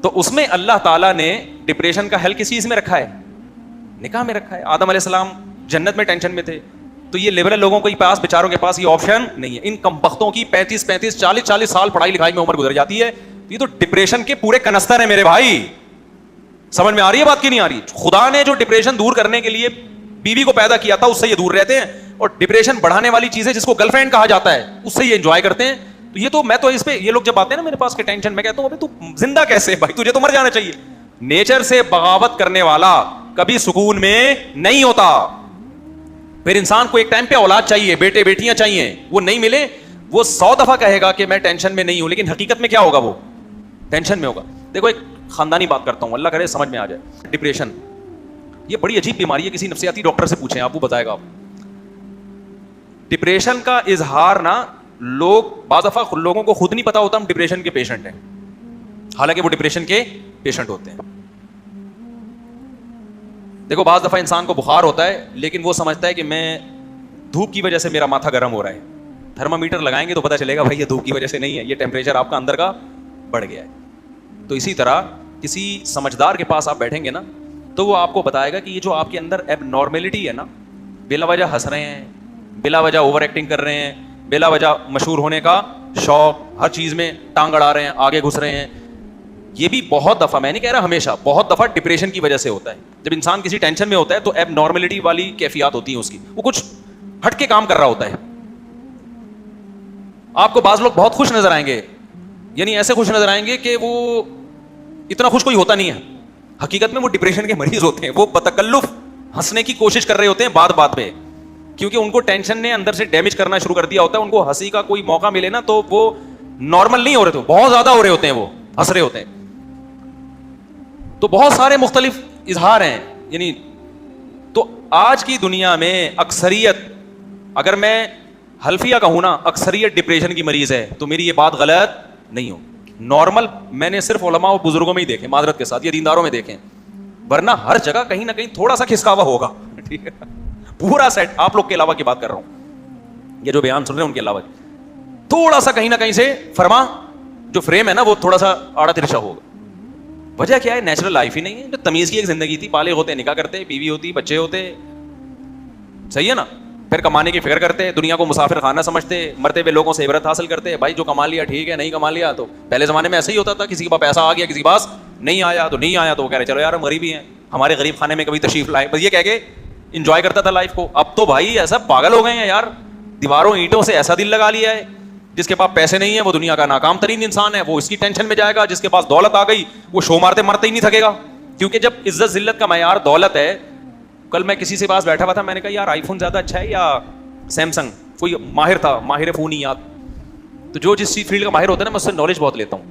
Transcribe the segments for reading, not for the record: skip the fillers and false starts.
تو اس میں اللہ تعالیٰ نے ڈپریشن کا حل کس چیز میں رکھا ہے؟ نکاح میں رکھا ہے. آدم علیہ السلام جنت میں ٹینشن میں تھے, تو یہ لبرل لوگوں کے پاس, بیچاروں کے پاس یہ آپشن نہیں ہے. ان کمبختوں کی 35 40 سال پڑھائی لکھائی میں عمر گزر جاتی ہے. یہ تو ڈپریشن کے پورے کنستر ہیں میرے بھائی. سمجھ میں آ رہی ہے بات کی نہیں آ رہی؟ خدا نے جو ڈپریشن دور کرنے کے لیے بیوی کو پیدا کیا تھا اس سے یہ دور رہتے ہیں, اور ڈپریشن بڑھانے والی چیزیں جس کو گرل فرینڈ کہا جاتا ہے اس سے یہ انجوائے کرتے ہیں. تو یہ تو میں تو اس پہ, یہ لوگ جب آتے ہیں نا میرے پاس کہ ٹینشن, میں کہتا ہوں ابھی تو زندہ کیسے ہے بھائی, تجھے تو مر جانا چاہیے. نیچر سے بغاوت کرنے والا کبھی سکون میں نہیں ہوتا. پھر انسان کو ایک ٹائم پہ اولاد چاہیے, بیٹے بیٹیاں چاہیے, وہ نہیں ملے وہ 100 دفعہ کہے گا کہ میں ٹینشن میں نہیں ہوں, لیکن حقیقت میں کیا ہوگا, وہ ٹینشن میں ہوگا. دیکھو ایک خاندانی بات کرتا ہوں, اللہ کرے سمجھ میں آ جائے. ڈپریشن یہ بڑی عجیب بیماری ہے, کسی نفسیاتی ڈاکٹر سے پوچھیں آپ, وہ بتائے گا آپ. ڈپریشن کا اظہار نا لوگ بعض دفعہ لوگوں کو خود نہیں پتا ہوتا ہم ڈپریشن کے پیشنٹ ہیں, حالانکہ وہ ڈپریشن کے پیشنٹ ہوتے ہیں. دیکھو بعض دفعہ انسان کو بخار ہوتا ہے لیکن وہ سمجھتا ہے کہ میں دھوپ کی وجہ سے میرا ماتھا گرم ہو رہا ہے. تھرمامیٹر لگائیں گے تو پتہ چلے گا بھائی یہ دھوپ کی وجہ سے نہیں ہے, یہ ٹیمپریچر آپ کا اندر کا بڑھ گیا ہے. تو اسی طرح کسی سمجھدار کے پاس آپ بیٹھیں گے نا تو وہ آپ کو بتائے گا کہ یہ جو آپ کے اندر ایب نارمیلٹی ہے نا, بلا وجہ ہنس رہے ہیں, بلا وجہ اوور ایکٹنگ کر رہے ہیں, بلا وجہ مشہور ہونے کا شوق, ہر چیز میں ٹانگ اڑا رہے ہیں, آگے گھس رہے ہیں, یہ بھی بہت دفعہ, میں نہیں کہہ رہا ہمیشہ, بہت دفعہ ڈپریشن کی وجہ سے ہوتا ہے. جب انسان کسی ٹینشن میں ہوتا ہے تو ایب نارملٹی والی کیفیات ہوتی ہیں اس کی, وہ کچھ ہٹ کے کام کر رہا ہوتا ہے. آپ کو بعض لوگ بہت خوش نظر آئیں گے, یعنی ایسے خوش نظر آئیں گے کہ وہ اتنا خوش کوئی ہوتا نہیں ہے, حقیقت میں وہ ڈپریشن کے مریض ہوتے ہیں. وہ بتکلف ہنسنے کی کوشش کر رہے ہوتے ہیں بات بات پہ, کیونکہ ان کو ٹینشن نے اندر سے ڈیمیج کرنا شروع کر دیا ہوتا ہے. ان کو ہنسی کا کوئی موقع ملے نا تو وہ نارمل نہیں ہو رہے, تو بہت زیادہ ہو رہے ہوتے ہیں, وہ ہنس رہے ہوتے ہیں. تو بہت سارے مختلف اظہار ہیں. یعنی تو آج کی دنیا میں اکثریت, اگر میں حلفیہ کہوں نا اکثریت ڈپریشن کی مریض ہے, تو میری یہ بات غلط نہیں ہو. نارمل میں نے صرف علماء و بزرگوں میں ہی دیکھے, معذرت کے ساتھ, یہ دینداروں میں دیکھیں, ورنہ ہر جگہ کہیں نہ کہیں تھوڑا سا کھسکاوا ہوگا. ٹھیک ہے, پورا سیٹ, آپ لوگ کے علاوہ کی بات کر رہا ہوں, یہ جو بیان سن رہے ہیں ان کے علاوہ تھوڑا سا کہیں نہ کہیں سے فرما جو فریم ہے نا وہ تھوڑا سا آڑا ترچھا ہوگا. وجہ کیا ہے؟ نیچرل لائف ہی نہیں ہے. جو تمیز کی ایک زندگی تھی, بالغ ہوتے, نکاح کرتے, بیوی ہوتی, بچے ہوتے, صحیح ہے نا, پھر کمانے کی فکر کرتے, دنیا کو مسافر خانہ سمجھتے, مرتے ہوئے لوگوں سے عبرت حاصل کرتے. بھائی جو کما لیا ٹھیک ہے, نہیں کما لیا تو پہلے زمانے میں ایسا ہی ہوتا تھا, کسی کے پاس پیسہ آ گیا, کسی کے پاس نہیں آیا تو نہیں آیا, تو وہ کہہ رہے چلو یار ہم غریب ہی ہیں, ہمارے غریب خانے میں کبھی تشریف لائے, بس یہ کہہ کے انجوائے کرتا تھا لائف کو. اب تو بھائی ایسا پاگل ہو گئے ہیں یار, دیواروں اینٹوں سے ایسا دل لگا لیا ہے, جس کے پاس پیسے نہیں ہے وہ دنیا کا ناکام ترین انسان ہے, وہ اس کی ٹینشن میں جائے گا. جس کے پاس دولت آ گئی وہ شو مارتے مرتے ہی نہیں تھکے گا, کیونکہ جب عزت ذلت کا معیار دولت ہے. کل میں کسی سے پاس بیٹھا ہوا تھا, میں نے کہا یار آئی فون زیادہ اچھا ہے یا سیمسنگ؟ کوئی ماہر تھا, ماہر فون ہی یاد, تو جو جس فیلڈ کا ماہر ہوتا ہے نا میں اس سے نالج بہت لیتا ہوں.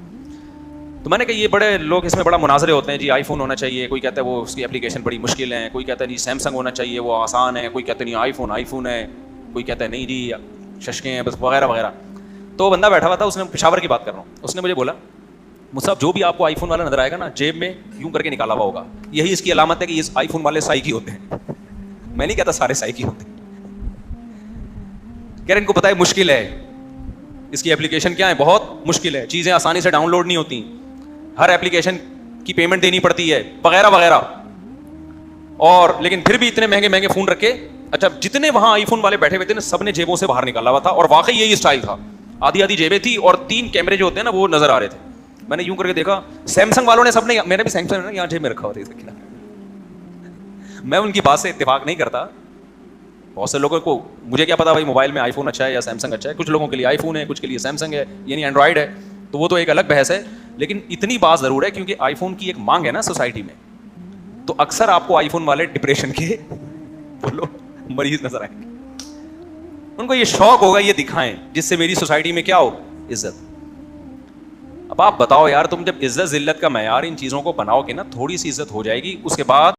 تو میں نے کہا یہ بڑے لوگ اس میں بڑا مناظرے ہوتے ہیں, جی آئی فون ہونا چاہیے, کوئی کہتا ہے وہ اس کی اپلیکیشن بڑی مشکل ہے, کوئی کہتا ہے جی سیمسنگ ہونا چاہیے وہ آسان ہے, کوئی کہتا ہے نہیں آئی فون ہے, کوئی کہتا ہے نہیں جی ششکیں ہیں بس, وغیرہ وغیرہ. تو بندہ بیٹھا ہوا تھا, اس نے پشاور کی بات کر رہا ہوں, اس نے مجھے بولا مصعب جو بھی آپ کو آئی فون والا نظر آئے گا نا جیب میں یوں کر کے نکالا ہوا ہوگا, یہی اس کی علامت ہے کہ یہ آئی فون والے سائیکی ہوتے ہیں. میں نہیں کہتا سارے سائیکی ہوتے ہیں, کہہ رہے ان کو پتا ہے مشکل ہے, اس کی اپلیکیشن کیا ہے, بہت مشکل ہے, چیزیں آسانی سے ڈاؤن لوڈ نہیں ہوتی, ہر اپلیکیشن کی پیمنٹ دینی پڑتی ہے, وغیرہ وغیرہ. اور لیکن پھر بھی اتنے مہنگے مہنگے فون رکھے. اچھا جتنے وہاں آئی فون والے بیٹھے ہوئے تھے سب نے جیبوں سے باہر نکالا ہوا تھا, اور واقعی یہی اسٹائل تھا, آدھی آدھی جیبیں تھی اور 3 کیمرے جو ہوتے ہیں نا وہ نظر آ رہے تھے. میں نے یوں کر کے دیکھا, سیمسنگ والوں نے سب نے, میں نے بھی سیمسنگ یہاں جیب میں رکھا ہوا تھا. میں ان کی بات سے اتفاق نہیں کرتا, بہت سے لوگوں کو, مجھے کیا پتا بھائی موبائل میں آئی فون اچھا ہے یا سیمسنگ اچھا ہے, کچھ لوگوں کے لیے آئی فون ہے, کچھ کے لیے سیمسنگ ہے, یعنی اینڈرائڈ ہے, تو وہ تو ایک الگ بحث ہے. لیکن اتنی بات ضرور ہے کیونکہ آئی فون کی ایک مانگ ہے نا سوسائٹی میں, تو اکثر آپ کو آئی فون والے ڈپریشن کے بولو مریض نظر آئیں گے. ان کو یہ شوق ہوگا یہ دکھائیں جس سے میری سوسائٹی میں کیا ہو, عزت. اب آپ بتاؤ یار, تم جب عزت ذلت کا معیار ان چیزوں کو بناؤ گے نا تھوڑی سی عزت ہو جائے گی, اس کے بعد